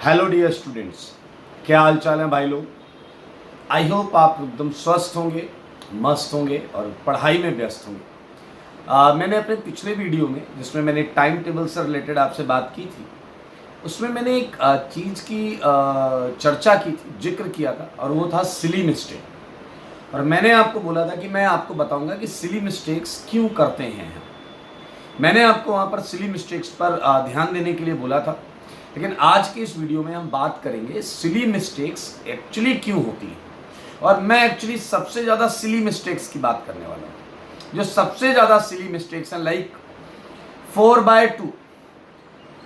Hello dear students, क्या हाल चाल है भाई लोग। आई होप आप एकदम स्वस्थ होंगे, मस्त होंगे और पढ़ाई में व्यस्त होंगे। मैंने अपने पिछले वीडियो में जिसमें मैंने टाइम टेबल से रिलेटेड आपसे बात की थी, उसमें मैंने एक चीज़ की चर्चा की थी, जिक्र किया था, और वो था सिली मिस्टेक। और मैंने आपको बोला था कि मैं आपको बताऊंगा कि सिली मिस्टेक्स क्यों करते हैं। मैंने आपको वहाँ पर सिली मिस्टेक्स पर ध्यान देने के लिए बोला था। लेकिन आज की इस वीडियो में हम बात करेंगे सिली मिस्टेक्स एक्चुअली क्यों होती हैं। और मैं एक्चुअली सबसे ज़्यादा सिली मिस्टेक्स की बात करने वाला हूँ। जो सबसे ज़्यादा सिली मिस्टेक्स हैं, लाइक 4/2।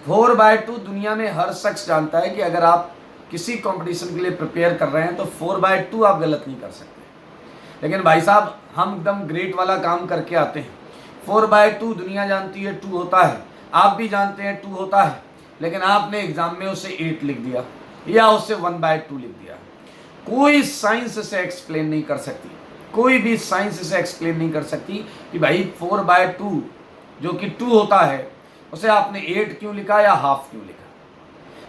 4/2 दुनिया में हर शख्स जानता है कि अगर आप किसी कंपटीशन के लिए प्रिपेयर कर रहे हैं तो 4/2 आप गलत नहीं कर सकते। लेकिन भाई साहब, हम एकदम ग्रेट वाला काम करके आते हैं। 4/2 दुनिया जानती है 2 होता है, आप भी जानते हैं 2 होता है, लेकिन आपने एग्जाम में उसे 8 लिख दिया या उसे 1/2 लिख दिया। कोई साइंस इसे एक्सप्लेन नहीं कर सकती, कोई भी साइंस इसे एक्सप्लेन नहीं कर सकती कि भाई 4/2 जो कि 2 होता है उसे आपने 8 क्यों लिखा या हाफ क्यों लिखा।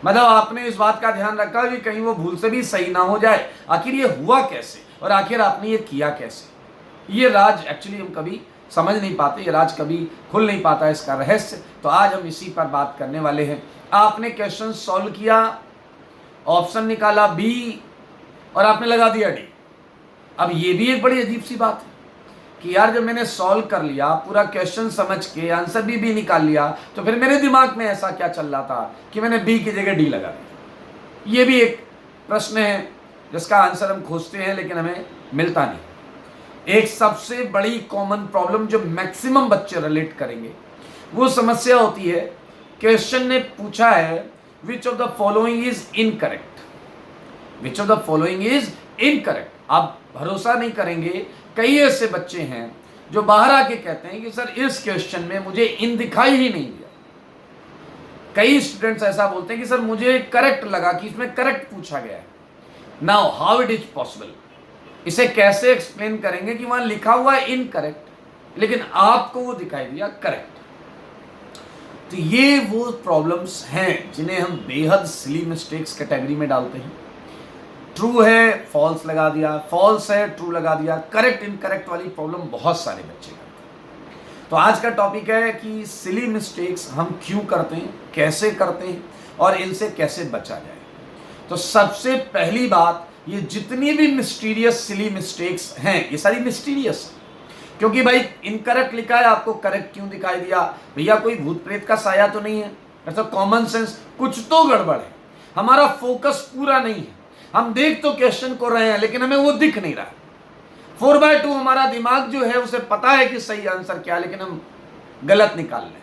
मतलब आपने इस बात का ध्यान रखा कि कहीं वो भूल से भी सही ना हो जाए। आखिर ये हुआ कैसे और आखिर आपने ये किया कैसे। ये राज एक्चुअली हम कभी समझ नहीं पाते, ये राज कभी खुल नहीं पाता, इसका रहस्य। तो आज हम इसी पर बात करने वाले हैं। आपने क्वेश्चन सॉल्व किया, ऑप्शन निकाला बी और आपने लगा दिया डी। अब ये भी एक बड़ी अजीब सी बात है कि यार जब मैंने सॉल्व कर लिया, पूरा क्वेश्चन समझ के आंसर भी निकाल लिया, तो फिर मेरे दिमाग में ऐसा क्या चल रहा था कि मैंने बी की जगह डी लगा दिया। ये भी एक प्रश्न है जिसका आंसर हम खोजते हैं लेकिन हमें मिलता नहीं। एक सबसे बड़ी कॉमन प्रॉब्लम जो मैक्सिमम बच्चे रिलेट करेंगे वो समस्या होती है, क्वेश्चन ने पूछा है which of the following is incorrect. Which of the following is incorrect. आप भरोसा नहीं करेंगे, कई ऐसे बच्चे हैं जो बाहर आके कहते हैं कि सर इस क्वेश्चन में मुझे इन दिखाई ही नहीं दिया। कई स्टूडेंट्स ऐसा बोलते हैं कि सर मुझे करेक्ट लगा कि इसमें करेक्ट पूछा गया है। Now how it is possible, इसे कैसे एक्सप्लेन करेंगे कि वहां लिखा हुआ है इनकरेक्ट लेकिन आपको वो दिखाई दिया करेक्ट। तो ये वो प्रॉब्लम्स हैं जिन्हें हम बेहद सिली मिस्टेक्स कैटेगरी में डालते हैं। ट्रू है फॉल्स लगा दिया, फॉल्स है ट्रू लगा दिया, करेक्ट इनकरेक्ट वाली प्रॉब्लम बहुत सारे बच्चे करते हैं। तो आज का टॉपिक है कि सिली मिस्टेक्स हम क्यों करते हैं, कैसे करते हैं और इनसे कैसे बचा जाए। तो सबसे पहली बात, ये जितनी भी मिस्टीरियस सिली मिस्टेक्स हैं ये सारी मिस्टीरियस हैं। क्योंकि भाई इनकरेक्ट लिखा है, आपको करेक्ट क्यों दिखाई दिया। भैया कोई भूत प्रेत का साया तो नहीं है, ऐसा कॉमन सेंस कुछ तो गड़बड़ है। हमारा फोकस पूरा नहीं है, हम देख तो क्वेश्चन को रहे हैं लेकिन हमें वो दिख नहीं रहा। 4/2 हमारा दिमाग जो है उसे पता है कि सही आंसर क्या, लेकिन हम गलत निकाल रहे हैं।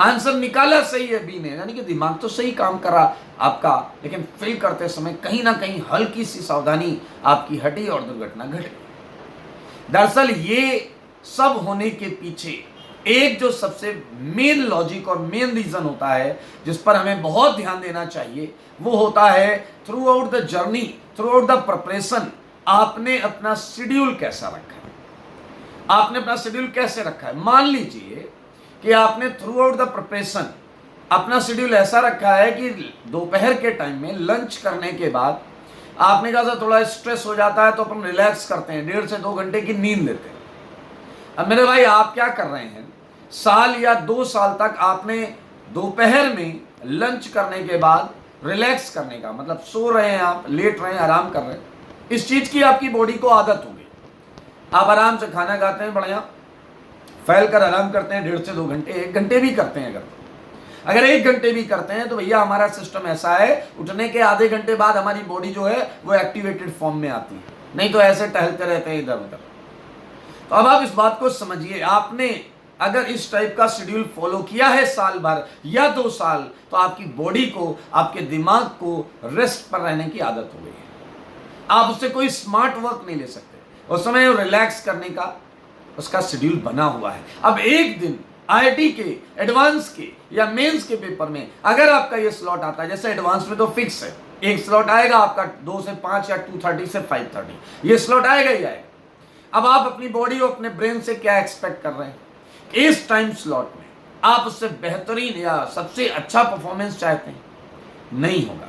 आंसर निकाला सही है बी ने, यानी कि दिमाग तो सही काम करा आपका, लेकिन फिल करते समय कहीं ना कहीं हल्की सी सावधानी आपकी हटी और दुर्घटना घट गई। दरअसल ये सब होने के पीछे एक जो सबसे मेन लॉजिक और मेन रीजन होता है जिस पर हमें बहुत ध्यान देना चाहिए, वो होता है through out the journey, through out the preparation आपने अपना शेड्यूल कैसा रखा है। आपने अपना शेड्यूल कैसे रखा है। मान लीजिए कि आपने थ्रू आउट द प्रिपरेशन अपना शेड्यूल ऐसा रखा है कि दोपहर के टाइम में लंच करने के बाद आपने कहा था थोड़ा स्ट्रेस हो जाता है तो अपन रिलैक्स करते हैं, 1.5 से 2 घंटे की नींद लेते हैं। अब मेरे भाई आप क्या कर रहे हैं, साल या 2 साल तक आपने दोपहर में लंच करने के बाद रिलैक्स करने का मतलब सो रहे हैं, आप लेट रहे हैं, आराम कर रहे हैं, इस चीज की आपकी बॉडी को आदत हो गई। आप आराम से खाना खाते हैं, बढ़िया फैल कर आराम करते हैं 1.5 से 2 घंटे, 1 घंटे भी करते हैं। अगर 1 घंटे भी करते हैं तो भैया हमारा सिस्टम ऐसा है, उठने के आधे घंटे बाद हमारी बॉडी जो है वो एक्टिवेटेड फॉर्म में आती है, नहीं तो ऐसे टहलते रहते हैं इधर उधर। तो अब आप इस बात को समझिए, आपने अगर इस टाइप का शेड्यूल फॉलो किया है साल भर या 2 साल, तो आपकी बॉडी को, आपके दिमाग को रेस्ट पर रहने की आदत हो गई है। आप उससे कोई स्मार्ट वर्क नहीं ले सकते, उस समय रिलैक्स करने का उसका शेड्यूल बना हुआ है। अब एक दिन आईआईटी के, एडवांस के या मेंस के पेपर में अगर आपका ये स्लॉट आता है, जैसे एडवांस में तो फिक्स है एक स्लॉट आएगा आपका 2 से 5 या 2:30 से 5:30, ये स्लॉट आएगा ही आएगा। अब आप अपनी बॉडी और अपने ब्रेन से क्या एक्सपेक्ट कर रहे हैं, इस टाइम स्लॉट में आप उससे बेहतरीन या सबसे अच्छा परफॉर्मेंस चाहते हैं, नहीं होगा।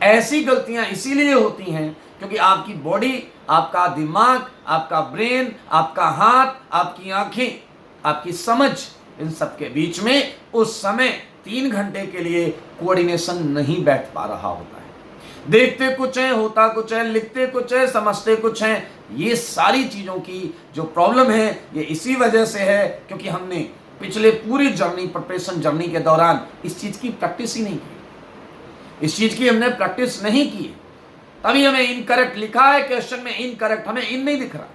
ऐसी गलतियां इसीलिए होती हैं क्योंकि आपकी बॉडी, आपका दिमाग, आपका ब्रेन, आपका हाथ, आपकी आंखें, आपकी समझ, इन सब के बीच में उस समय 3 घंटे के लिए कोऑर्डिनेशन नहीं बैठ पा रहा होता है। देखते कुछ है, होता कुछ है, लिखते कुछ है, समझते कुछ है। ये सारी चीजों की जो प्रॉब्लम है ये इसी वजह से है क्योंकि हमने पिछले पूरी जर्नी, प्रिपरेशन जर्नी के दौरान इस चीज की प्रैक्टिस ही नहीं की। इस चीज की हमने प्रैक्टिस नहीं की, तभी हमें इनकरेक्ट लिखा है क्वेश्चन में, इनकरेक्ट, हमें इन नहीं दिख रहा,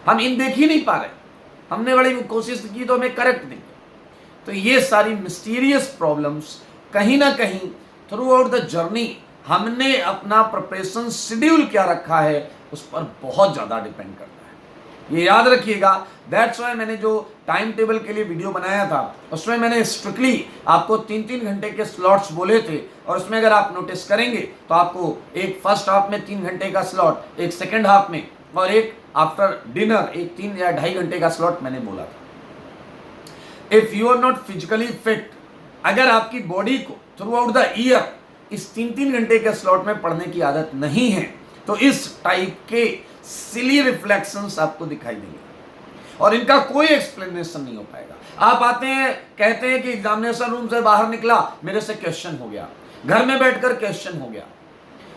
हम इन देख ही नहीं पा रहे। हमने बड़ी कोशिश की तो हमें करेक्ट दिखे। तो ये सारी मिस्टीरियस प्रॉब्लम्स कहीं ना कहीं थ्रू आउट द जर्नी हमने अपना प्रिपरेशन शेड्यूल क्या रखा है उस पर बहुत ज़्यादा डिपेंड करता है। ये याद रखिएगा। दैट्स वाई मैंने जो टाइम टेबल के लिए वीडियो बनाया था उसमें मैंने स्ट्रिक्टली आपको 3-3 घंटे के स्लॉट्स बोले थे, और उसमें अगर आप नोटिस करेंगे तो आपको एक फर्स्ट हाफ में 3 घंटे का स्लॉट, एक सेकेंड हाफ में, और एक आफ्टर डिनर एक 3 या 2.5 घंटे का स्लॉट मैंने बोला था। If you are not physically fit, अगर आपकी बॉडी को थ्रू आउट द ईयर इस 3-3 घंटे के स्लॉट में पढ़ने की आदत नहीं है तो इस टाइप के सिली रिफ्लेक्शंस आपको दिखाई देंगे और इनका कोई एक्सप्लेनेशन नहीं हो पाएगा। आप आते हैं, कहते हैं कि एग्जामिनेशन रूम से बाहर निकला, मेरे से क्वेश्चन हो गया, घर में बैठकर क्वेश्चन हो गया,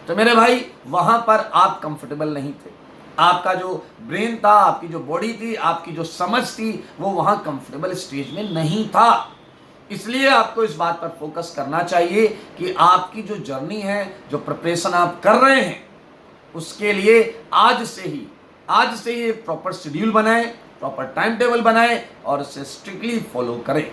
तो मेरे भाई वहां पर आप कंफर्टेबल नहीं थे। आपका जो ब्रेन था, आपकी जो बॉडी थी, आपकी जो समझ थी, वो वहां कंफर्टेबल स्टेज में नहीं था। इसलिए आपको इस बात पर फोकस करना चाहिए कि आपकी जो जर्नी है, जो प्रिपरेशन आप कर रहे हैं, उसके लिए आज से ही एक प्रॉपर शेड्यूल बनाएं, प्रॉपर टाइम टेबल बनाएं और उसे स्ट्रिक्टली फॉलो करें।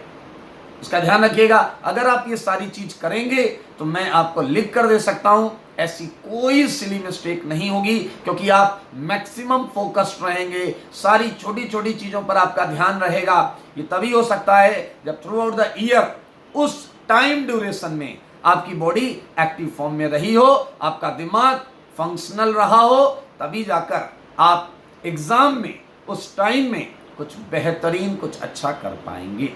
इसका ध्यान रखिएगा। अगर आप ये सारी चीज करेंगे तो मैं आपको लिख कर दे सकता हूं, ऐसी कोई सिली मिस्टेक नहीं होगी क्योंकि आप मैक्सिमम फोकस्ड रहेंगे, सारी छोटी छोटी चीजों पर आपका ध्यान रहेगा। ये तभी हो सकता है जब थ्रू आउट द ईयर उस टाइम ड्यूरेशन में आपकी बॉडी एक्टिव फॉर्म में रही हो, आपका दिमाग फंक्शनल रहा हो, तभी जाकर आप एग्जाम में उस टाइम में कुछ बेहतरीन, कुछ अच्छा कर पाएंगे।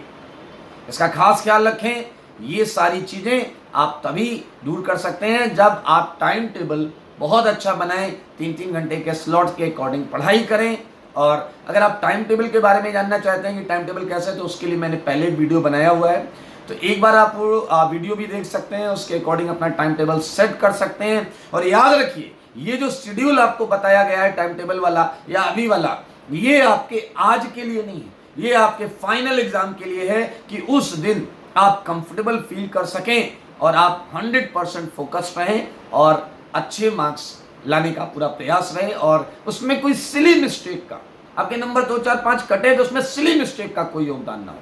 इसका खास ख्याल रखें। ये सारी चीजें आप तभी दूर कर सकते हैं जब आप टाइम टेबल बहुत अच्छा बनाएं, 3-3 घंटे के स्लॉट्स के अकॉर्डिंग पढ़ाई करें। और अगर आप टाइम टेबल के बारे में जानना चाहते हैं कि टाइम टेबल कैसे, तो उसके लिए मैंने पहले वीडियो बनाया हुआ है, तो एक बार आप वो वीडियो भी देख सकते हैं, उसके अकॉर्डिंग अपना टाइम टेबल सेट कर सकते हैं। और याद रखिए, ये जो शेड्यूल आपको बताया गया है टाइम टेबल वाला या अभी वाला, ये आपके आज के लिए नहीं है, ये आपके फाइनल एग्जाम के लिए है कि उस दिन आप कंफर्टेबल फील कर सकें और आप 100% फोकस रहें और अच्छे मार्क्स लाने का पूरा प्रयास रहे। और उसमें कोई सिली मिस्टेक का, आपके नंबर 2, 4, 5 कटे तो उसमें सिली मिस्टेक का कोई योगदान ना हो,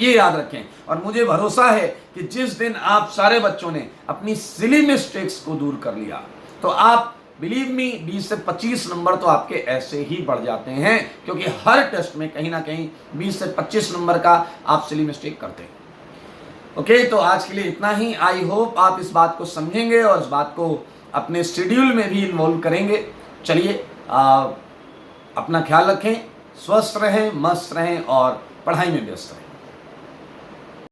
ये याद रखें। और मुझे भरोसा है कि जिस दिन आप सारे बच्चों ने अपनी सिली मिस्टेक्स को दूर कर लिया तो आप बिलीव मी 20 से 25 नंबर तो आपके ऐसे ही बढ़ जाते हैं, क्योंकि हर टेस्ट में कहीं ना कहीं 20 से 25 नंबर का आप सिली मिस्टेक करते हैं। ओके, तो आज के लिए इतना ही। आई होप आप इस बात को समझेंगे और इस बात को अपने शेड्यूल में भी इन्वॉल्व करेंगे। चलिए, अपना ख्याल रखें, स्वस्थ रहें, मस्त रहें और पढ़ाई में व्यस्त रहें।